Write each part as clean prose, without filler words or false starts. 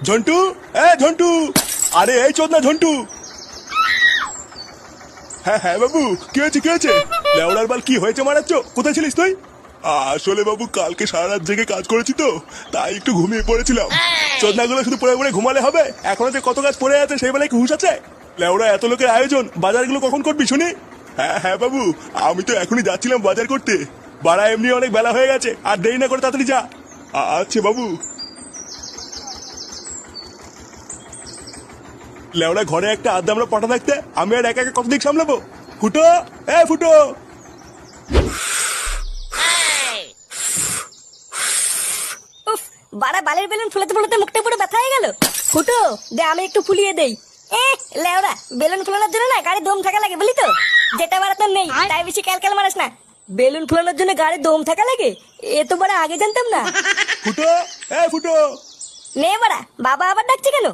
ঝন্টু, এ ঝন্টু, আরে এই চোদ না ঝন্টু। হ্যাঁ হ্যাঁ বাবু, কি হয়েছে কি হয়েছে? লেওড়ার বাল কি হয়েছে মারাচ্ছ? কোথায় ছিলিস তুই? আসলে বাবু কালকে সারা রাত জেগে কাজ করেছি তো, তাই একটু ঘুমিয়ে পড়েছিলাম। চোদনাগুলো শুধু পড়ে পড়ে ঘুমালে হবে? এখনো যে কত কাজ পড়ে আছে সেই বেলায় কি হুঁশ আছে? লেওড়া এত লোকের আয়োজন, বাজারগুলো কখন করবি শুনি? হ্যাঁ হ্যাঁ বাবু, আমি তো এখনই যাচ্ছিলাম বাজার করতে। বাড়া এমনি অনেক বেলা হয়ে গেছে, আর দেরি না করে তাড়াতাড়ি যা। আচ্ছা বাবু। লেওড়া ঘরে একটা আড্ডা আমরা পাঠা থাকতে আমি আর একা একা কত দিক সামলাবো? ফুটো, এ ফুটো। উফ, বাড়া বালের বেলুন ফুলাতে ফুলাতে মুখটা পুরো ব্যথা হয়ে গেল। ফুটো দে, আমি একটু ফুলিয়ে দেই। লেওরা, বেলুন ফুলানোর জন্য না গাড়ি দম থাকা লাগে বলি তো। যেটা বাড়া তোর নেই, তাই বেশি ক্যালক্যাল মারাস না। বেলুন ফুলানোর জন্য গাড়ি দম থাকা লাগে? এ তো বাড়া আগে জানতাম না। ফুটো, এ ফুটো। নে বাড়া, বাবা আবার ডাকছে কেন?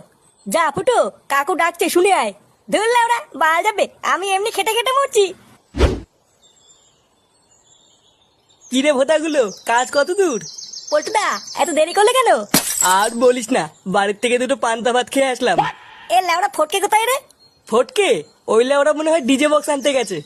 যা ফুটো, কাকু ডাকছে শুনে আয়। ধুর লেওরা, বাল যাবে, আমি এমনি খেটে খেটে মরছি। কিরে ভোটাগুলো, কাজ কত দূর? পল্টুদা, এত দেরি করলে কেন? আর বলিস না, বাড়ির থেকে দুটো পান্তা ভাত খেয়ে আসলাম। এ লেওরা ফটকে কোথায় রে? ফটকে? ওইলে ওরা মনে হয় ডিজে বক্স আনতে গেছে।